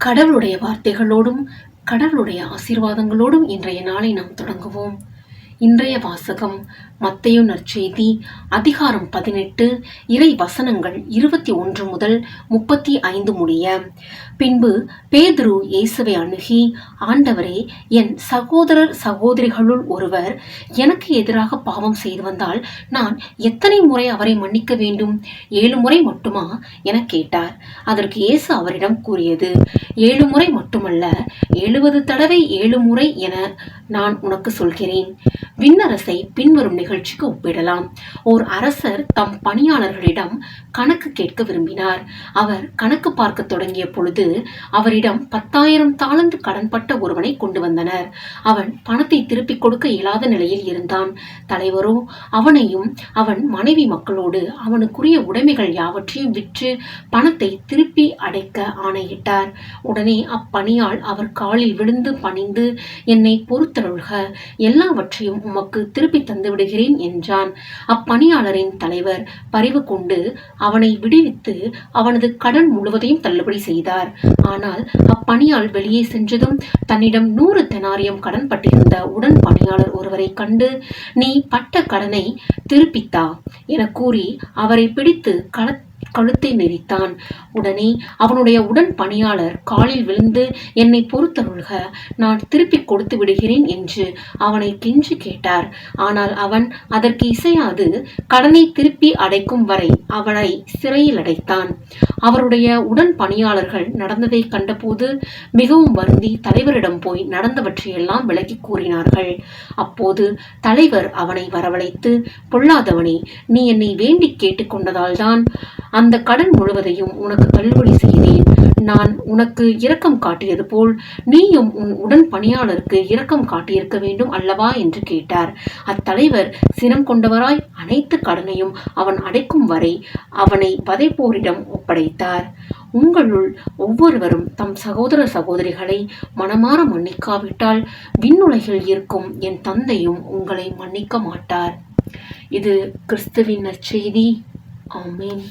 கடவுளுடைய வார்த்தைகளோடும் கடவுளுடைய ஆசீர்வாதங்களோடும் இன்றைய நாளை நாம் தொடங்குவோம். இன்றைய வாசகம் மத்தேயு நற்செய்தி அதிகாரம் 18 இறை வசனங்கள் 21 முதல் 35 முடிய. பின்பு பேதுரு இயேசுவை அணுகி, ஆண்டவரே, என் சகோதரர் சகோதரிகளுள் ஒருவர் எனக்கு எதிராக பாவம் செய்து வந்தால் நான் எத்தனை முறை அவரை மன்னிக்க வேண்டும்? 7 முறை மட்டுமா என கேட்டார். அதற்கு இயேசு அவரிடம் கூறியது, 7 முறை மட்டுமல்ல, 70 தடவை 7 முறை என நான் உனக்கு சொல்கிறேன். விண்ணரசை பின்வரும் நிகழ்ச்சிக்கு ஒப்பிடலாம். ஓர் அரசர் தம் பணியாளர்களிடம் கணக்கு கேட்க விரும்பினார். அவர் கணக்கு பார்க்க தொடங்கிய பொழுது அவரிடம் 10,000 தாலந்து கடன்பட்ட ஒருவனை கொண்டு வந்தனர். அவன் பணத்தை திருப்பிக் கொடுக்க இயலாத நிலையில் இருந்தான். தலைவரோ அவனையும் அவன் மனைவி மக்களோடு அவனுக்குரிய உடைமைகள் யாவற்றையும் விற்று பணத்தை திருப்பி அடைக்க ஆணையிட்டார். உடனே அப்பணியாள் அவர் காலில் விழுந்து பணிந்து, என்னை பொறுத்தருள்க, எல்லாவற்றையும் உமக்கு திருப்பி தந்து விடுகிறேன் என்றான். அப்பணியாளரின் தலைவர் பரிவு கொண்டு அவனை விடுவித்து அவனது கடன் முழுவதையும் தள்ளுபடி செய்தார். ஆனால் அப்பணியாள் வெளியே சென்றதும் தன்னிடம் 100 தெனாரியம் கடன் பட்டிருந்த உடன் பணியாளர் ஒருவரை கண்டு, நீ பட்ட கடனை திருப்பித்தா என கூறி அவரை பிடித்து கழுத்தை நெரித்தான். உடனே அவனுடைய உடன் பணியாளர் காலில் விழுந்து, என்னை பொறுத்தருள்க, நான் திருப்பி கொடுத்து விடுகிறேன் என்று அவனை கெஞ்சி கேட்டார். ஆனால் அவன் அதற்கு இசையாது கடனை திருப்பி அடைக்கும் வரை அவனை சிறையில் அடைத்தான். அவருடைய உடன் பணியாளர்கள் நடந்ததை கண்டபோது மிகவும் வருந்தி தலைவரிடம் போய் நடந்தவற்றையெல்லாம் விளக்கி கூறினார்கள். அப்போது தலைவர் அவனை வரவழைத்து, பொல்லாதவனே, நீ என்னை வேண்டி கேட்டுக்கொண்டதால்தான் அந்த கடன் முழுவதையும் உனக்கு தள்ளுபடி செய்தேன். நான் உனக்கு இரக்கம் காட்டியது போல் நீயும் உன் உடன் பணியாளருக்கு இரக்கம் காட்டியிருக்க வேண்டும் அல்லவா என்று கேட்டார். அத்தலைவர் சினம் கொண்டவராய் அனைத்து கடனையும் அவன் அடைக்கும் வரை அவனை வதைப்போரிடம் ஒப்படைத்தார். உங்களுள் ஒவ்வொருவரும் தம் சகோதர சகோதரிகளை மனமாற மன்னிக்காவிட்டால் விண்ணுலகில் இருக்கும் என் தந்தையும் உங்களை மன்னிக்க மாட்டார். இது கிறிஸ்துவின் நற்செய்தி. ஆமென்.